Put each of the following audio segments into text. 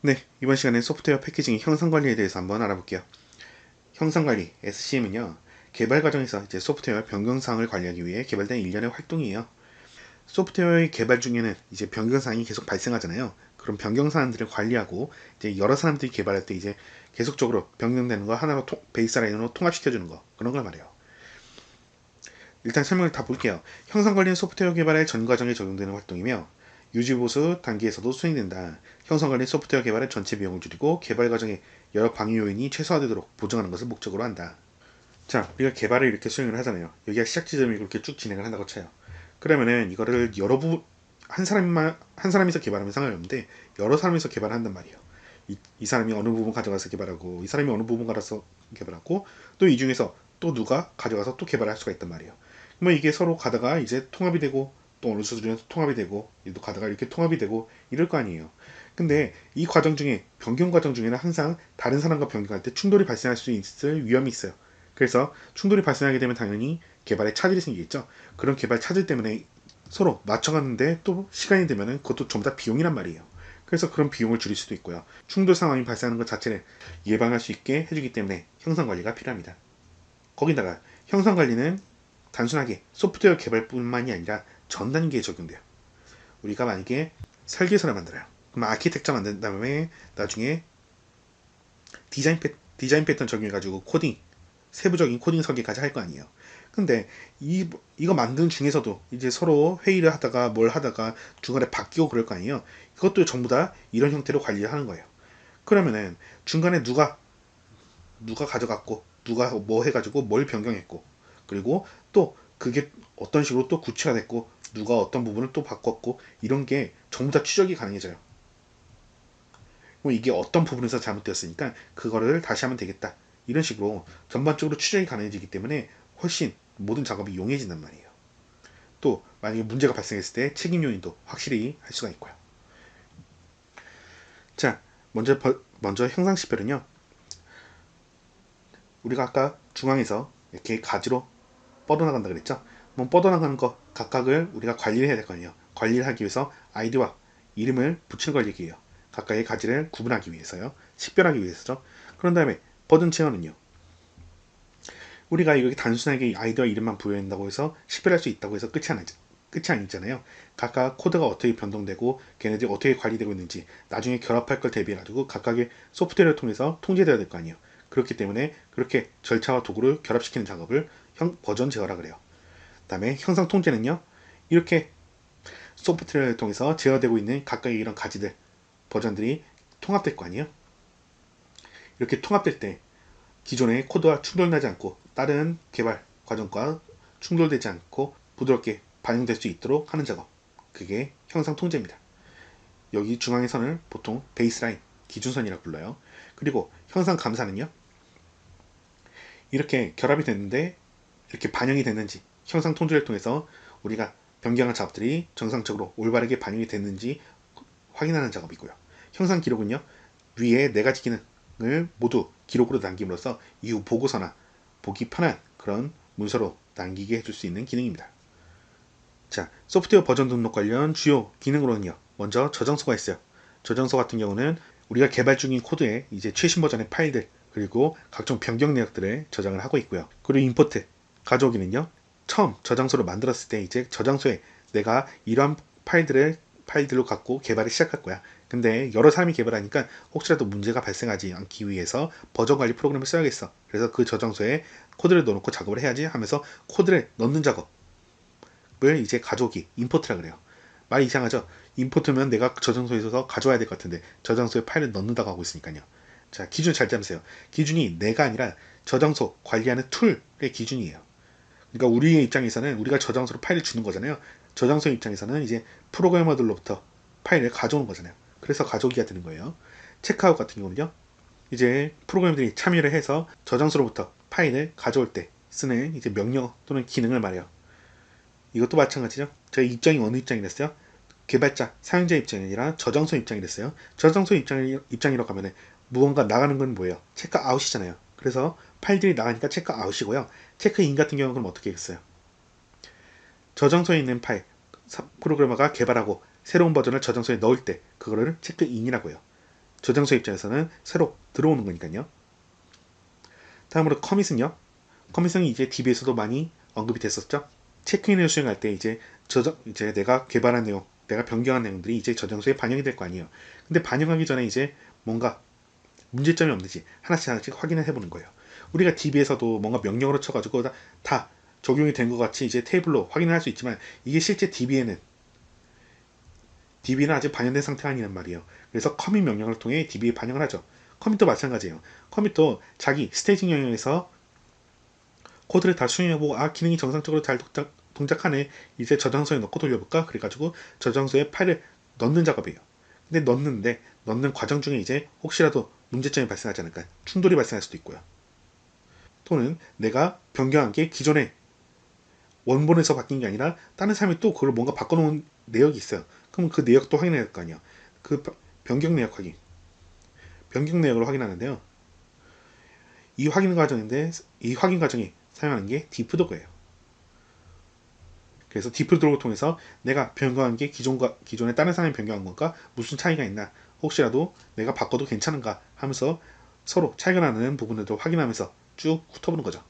네, 이번 시간에 소프트웨어 패키징 형상 관리에 대해서 한번 알아볼게요. 형상 관리, SCM은요, 개발 과정에서 이제 소프트웨어 변경사항을 관리하기 위해 개발된 일련의 활동이에요. 소프트웨어의 개발 중에는 이제 변경사항이 계속 발생하잖아요. 그럼 변경사항들을 관리하고 이제 여러 사람들이 개발할 때 이제 계속적으로 변경되는 거 하나로 베이스라인으로 통합시켜주는 거 그런 걸 말해요. 일단 설명을 다 볼게요. 형상 관리는 소프트웨어 개발의 전 과정에 적용되는 활동이며 유지보수 단계에서도 수행된다. 형상 관리 소프트웨어 개발의 전체 비용을 줄이고 개발 과정의 여러 방해 요인이 최소화되도록 보증하는 것을 목적으로 한다. 자, 우리가 개발을 이렇게 수행을 하잖아요. 여기가 시작 지점이 그렇게 쭉 진행을 한다고 쳐요. 그러면은 이거를 여러 한 사람이서 개발하면 상관이 없는데 여러 사람이서 개발한단 말이에요. 이 사람이 어느 부분 가져가서 개발하고 이 사람이 어느 부분 가져가서 개발하고 또 이 중에서 또 누가 가져가서 또 개발할 수가 있단 말이에요. 뭐 이게 서로 가다가 이제 통합이 되고 또 어느 수준에서 통합이 되고 또 가다가 이렇게 통합이 되고 이럴 거 아니에요. 근데 이 과정 중에 변경 과정 중에는 항상 다른 사람과 변경할 때 충돌이 발생할 수 있을 위험이 있어요. 그래서 충돌이 발생하게 되면 당연히 개발에 차질이 생기겠죠. 그런 개발 차질 때문에 서로 맞춰가는데 또 시간이 되면은 그것도 전부 다 비용이란 말이에요. 그래서 그런 비용을 줄일 수도 있고요. 충돌 상황이 발생하는 것 자체를 예방할 수 있게 해주기 때문에 형상 관리가 필요합니다. 거기다가 형상 관리는 단순하게 소프트웨어 개발뿐만이 아니라 전 단계에 적용돼요. 우리가 만약에 설계서를 만들어요. 그럼 아키텍처 만든 다음에 나중에 디자인 패턴 적용해가지고 코딩, 세부적인 코딩 설계까지 할 거 아니에요. 근데 이거 만드는 중에서도 이제 서로 회의를 하다가 뭘 하다가 중간에 바뀌고 그럴 거 아니에요. 이것도 전부 다 이런 형태로 관리를 하는 거예요. 그러면은 중간에 누가 가져갔고 누가 뭐 해가지고 뭘 변경했고 그리고 또 그게 어떤 식으로 또 구체화됐고 누가 어떤 부분을 또 바꿨고 이런 게 전부 다 추적이 가능해져요. 뭐 이게 어떤 부분에서 잘못되었으니까 그거를 다시 하면 되겠다. 이런 식으로 전반적으로 추적이 가능해지기 때문에 훨씬 모든 작업이 용이해진단 말이에요. 또 만약에 문제가 발생했을 때 책임 요인도 확실히 할 수가 있고요. 자, 먼저 형상시별은요. 우리가 아까 중앙에서 이렇게 가지로 뻗어나간다 그랬죠. 뭐 뻗어나가는 거 각각을 우리가 관리를 해야 될 거 아니에요. 관리를 하기 위해서 아이디와 이름을 붙이는 걸 얘기해요. 각각의 가지를 구분하기 위해서요. 식별하기 위해서죠. 그런 다음에 버전 체어는요. 우리가 이렇게 단순하게 아이디와 이름만 부여한다고 해서 식별할 수 있다고 해서 끝이 아니잖아요. 각각 코드가 어떻게 변동되고 걔네들이 어떻게 관리되고 있는지 나중에 결합할 걸 대비해가지고 각각의 소프트웨어를 통해서 통제돼야 될 거 아니에요. 그렇기 때문에 그렇게 절차와 도구를 결합시키는 작업을 버전 제어라 그래요. 그 다음에 형상 통제는요. 이렇게 소프트웨어를 통해서 제어되고 있는 각각의 이런 가지들 버전들이 통합될 거 아니에요. 이렇게 통합될 때 기존의 코드와 충돌나지 않고 다른 개발 과정과 충돌되지 않고 부드럽게 반영될 수 있도록 하는 작업. 그게 형상 통제입니다. 여기 중앙의 선을 보통 베이스라인, 기준선이라고 불러요. 그리고 형상 감사는요. 이렇게 결합이 됐는데 이렇게 반영이 됐는지 형상 통제를 통해서 우리가 변경한 작업들이 정상적으로 올바르게 반영이 됐는지 확인하는 작업이고요. 형상 기록은요. 위에 네 가지 기능을 모두 기록으로 남김으로써 이후 보고서나 보기 편한 그런 문서로 남기게 해줄 수 있는 기능입니다. 자, 소프트웨어 버전 등록 관련 주요 기능으로는요. 먼저 저장소가 있어요. 저장소 같은 경우는 우리가 개발 중인 코드에 이제 최신 버전의 파일들 그리고 각종 변경 내역들을 저장을 하고 있고요. 그리고 임포트 가져오기는요. 처음 저장소를 만들었을 때 이제 저장소에 내가 이러한 파일들로 갖고 개발을 시작할 거야. 근데 여러 사람이 개발하니까 혹시라도 문제가 발생하지 않기 위해서 버전 관리 프로그램을 써야겠어. 그래서 그 저장소에 코드를 넣어놓고 작업을 해야지 하면서 코드를 넣는 작업을 이제 가져오기, 임포트라 그래요. 말 이상하죠? 임포트면 내가 저장소에서 가져와야 될 것 같은데 저장소에 파일을 넣는다고 하고 있으니까요. 자, 기준 잘 잡으세요. 기준이 내가 아니라 저장소 관리하는 툴의 기준이에요. 그러니까 우리의 입장에서는 우리가 저장소로 파일을 주는 거잖아요. 저장소 입장에서는 이제 프로그래머들로부터 파일을 가져오는 거잖아요. 그래서 가져오기가 되는 거예요. 체크아웃 같은 경우는요. 이제 프로그램들이 참여를 해서 저장소로부터 파일을 가져올 때 쓰는 이제 명령 또는 기능을 말해요. 이것도 마찬가지죠. 저희 입장이 어느 입장이랬어요? 개발자, 사용자 입장이 아니라 저장소 입장이랬어요. 저장소 입장이라고 하면 무언가 나가는 건 뭐예요? 체크아웃이잖아요. 그래서 파일들이 나가니까 체크아웃이고요. 체크인 같은 경우는 그럼 어떻게 했어요? 저장소에 있는 파일, 프로그래머가 개발하고 새로운 버전을 저장소에 넣을 때 그거를 체크인이라고 해요. 저장소 입장에서는 새로 들어오는 거니까요. 다음으로 커밋은요. 커밋은 이제 DB에서도 많이 언급이 됐었죠. 체크인을 수행할 때 이제 이제 내가 개발한 내용, 내가 변경한 내용들이 이제 저장소에 반영이 될 거 아니에요. 근데 반영하기 전에 이제 뭔가 문제점이 없는지 하나씩 하나씩 확인을 해보는 거예요. 우리가 DB에서도 뭔가 명령으로 쳐가지고 다 적용이 된 것 같이 이제 테이블로 확인을 할 수 있지만 이게 실제 DB는 아직 반영된 상태가 아니란 말이에요. 그래서 커밋 명령을 통해 DB에 반영을 하죠. 커밋도 마찬가지예요. 커밋도 자기 스테이징 영역에서 코드를 다 수행해보고 기능이 정상적으로 잘 동작하네. 이제 저장소에 넣고 돌려볼까? 그래가지고 저장소에 파일을 넣는 작업이에요. 근데 넣는 과정 중에 이제 혹시라도 문제점이 발생하지 않을까, 충돌이 발생할 수도 있고요. 또는 내가 변경한 게 기존에 원본에서 바뀐 게 아니라 다른 사람이 또 그걸 뭔가 바꿔놓은 내역이 있어요. 그럼 그 내역도 확인해야 할 거 아니에요. 그 변경 내역 확인, 변경 내역을 확인하는데요. 이 확인 과정이 사용하는 게 디프도그예요. 그래서 디프도그를 통해서 내가 변경한 게 기존에 다른 사람이 변경한 건가, 무슨 차이가 있나, 혹시라도 내가 바꿔도 괜찮은가 하면서 서로 차이가 나는 부분들도 확인하면서 쭉 훑어보는 거죠.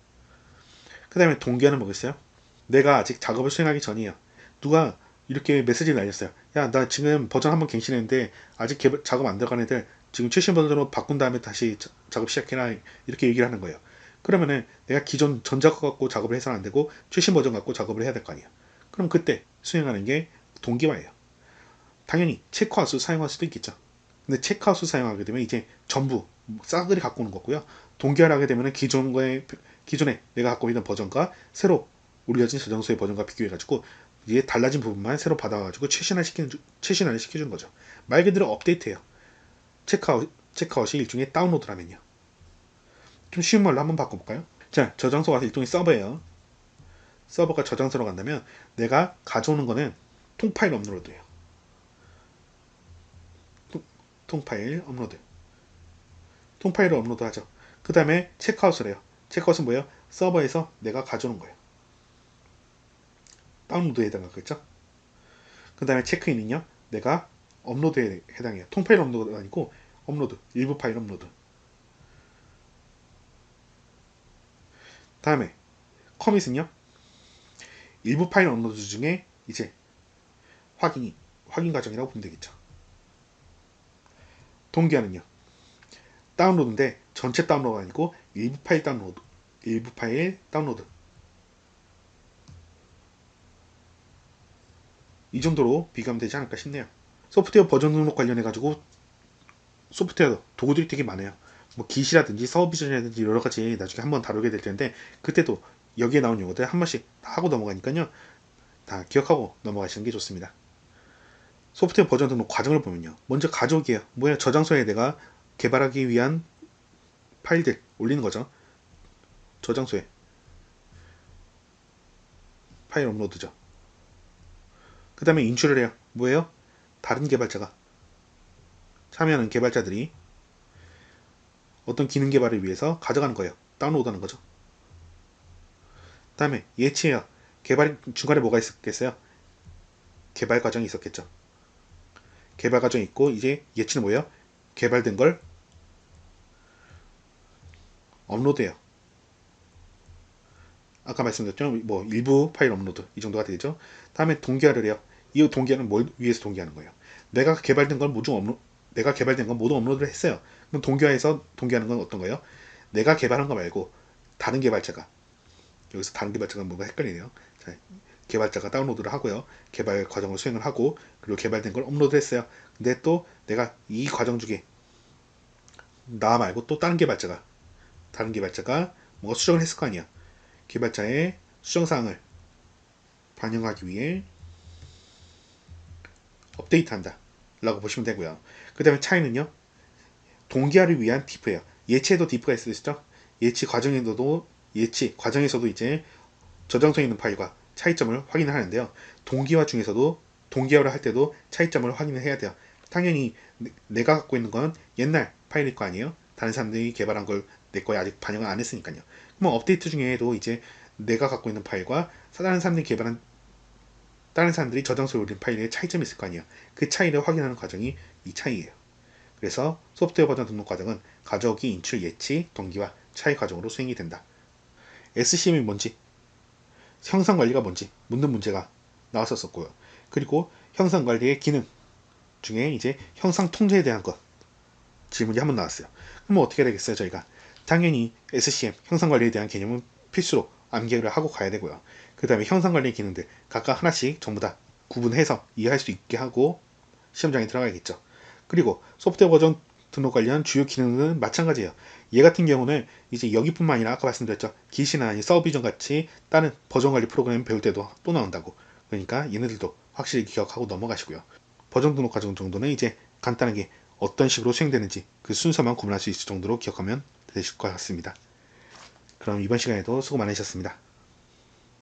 그 다음에 동기화는 뭐겠어요? 내가 아직 작업을 수행하기 전이에요. 누가 이렇게 메시지를 날렸어요. 야, 나 지금 버전 한번 갱신했는데 아직 작업 안 들어간 애들 지금 최신 버전으로 바꾼 다음에 다시 작업 시작해라, 이렇게 얘기를 하는 거예요. 그러면은 내가 기존 전 작업 갖고 작업을 해서는 안 되고 최신 버전 갖고 작업을 해야 될 거 아니에요. 그럼 그때 수행하는 게 동기화예요. 당연히 체크아웃 사용할 수도 있겠죠. 근데 체크아웃 사용하게 되면 이제 전부 싸그리 갖고 오는 거고요. 동기화를 하게 되면 기존에 내가 갖고 있는 버전과 새로 올려진 저장소의 버전과 비교해가지고 이게 달라진 부분만 새로 받아가지고 최신화를 시켜주는 거죠. 말 그대로 업데이트예요. 체크아웃이 일종의 다운로드라면요. 좀 쉬운 말로 한번 바꿔볼까요? 자, 저장소가 일종의 서버예요. 서버가 저장소로 간다면 내가 가져오는 거는 통파일 업로드예요. 통파일 업로드. 통파일을 업로드하죠. 그 다음에 체크아웃을 해요. 체크아웃은 뭐예요? 서버에서 내가 가져오는 거예요. 다운로드에 해당하겠죠. 그 다음에 체크인은요, 내가 업로드에 해당해요. 통파일 업로드가 아니고 업로드, 일부 파일 업로드. 다음에 커밋은요, 일부 파일 업로드 중에 이제 확인 과정이라고 보면 되겠죠. 동기화는요, 다운로드인데 전체 다운로드가 아니고 일부 파일 다운로드. 이 정도로 비교하면 되지 않을까 싶네요. 소프트웨어 버전 등록 관련해 가지고 소프트웨어 도구들이 되게 많아요. 뭐 기시라든지 서비전이라든지 여러 가지 나중에 한번 다루게 될 텐데 그때도 여기에 나온 용어들 한 번씩 하고 넘어가니까요. 다 기억하고 넘어가시는 게 좋습니다. 소프트웨어 버전 등록 과정을 보면요. 먼저 가져오기예요. 뭐야, 저장소에 내가 개발하기 위한 파일들 올리는 거죠. 저장소에 파일 업로드죠. 그 다음에 인출을 해요. 뭐예요? 다른 개발자가 참여하는 개발자들이 어떤 기능 개발을 위해서 가져가는 거예요. 다운로드하는 거죠. 그 다음에 예치해요. 개발 중간에 뭐가 있었겠어요? 개발 과정이 있었겠죠. 개발 과정이 있고 이제 예치는 뭐예요? 개발된 걸 업로드해요. 아까 말씀드렸죠. 뭐 일부 파일 업로드 이 정도가 되죠. 다음에 동기화를 해요. 이 동기화는 뭘 위해서 동기화하는 거예요? 내가 개발된 건 모두 업로드를 했어요. 그럼 동기화하는 건 어떤 거예요? 내가 개발한 거 말고 다른 개발자가, 여기서 다른 개발자가 뭔가 헷갈리네요. 자, 개발자가 다운로드를 하고요. 개발 과정을 수행을 하고 그리고 개발된 걸 업로드했어요. 근데 또 내가 이 과정 중에 나 말고 또 다른 개발자가 뭔가 수정을 했을 거 아니야. 개발자의 수정사항을 반영하기 위해 업데이트한다 라고 보시면 되고요. 그 다음에 차이는요, 동기화를 위한 디프예요. 예치에도 디프가 있으시죠. 예치 과정에서도 이제 저장소에 있는 파일과 차이점을 확인을 하는데요. 동기화를 할 때도 차이점을 확인을 해야 돼요. 당연히 내가 갖고 있는 건 옛날 파일일 거 아니에요. 다른 사람들이 개발한 걸 내 거에 아직 반영을 안 했으니까요. 그럼 업데이트 중에도 이제 내가 갖고 있는 파일과 다른 사람들이 저장소에 올린 파일의 차이점이 있을 거 아니에요. 그 차이를 확인하는 과정이 이 차이예요. 그래서 소프트웨어 버전 등록 과정은 가져오기, 인출, 예치, 동기화, 차이 과정으로 수행이 된다. SCM이 뭔지, 형상 관리가 뭔지 묻는 문제가 나왔었고요. 그리고 형상 관리의 기능 중에 이제 형상 통제에 대한 것 질문이 한 번 나왔어요. 그럼 어떻게 되겠어요? 저희가 당연히 SCM 형상 관리에 대한 개념은 필수로 암기를 하고 가야 되고요. 그 다음에 형상 관리 기능들 각각 하나씩 전부 다 구분해서 이해할 수 있게 하고 시험장에 들어가야겠죠. 그리고 소프트웨어 버전 등록 관련 주요 기능은 마찬가지예요. 얘 같은 경우는 이제 여기뿐만 아니라 아까 말씀드렸죠. 기시나 서비전 같이 다른 버전 관리 프로그램 배울 때도 또 나온다고. 그러니까 얘네들도 확실히 기억하고 넘어가시고요. 버전 등록 과정 정도는 이제 간단하게 어떤 식으로 수행되는지 그 순서만 구분할 수 있을 정도로 기억하면 되실 것 같습니다. 그럼 이번 시간에도 수고 많으셨습니다.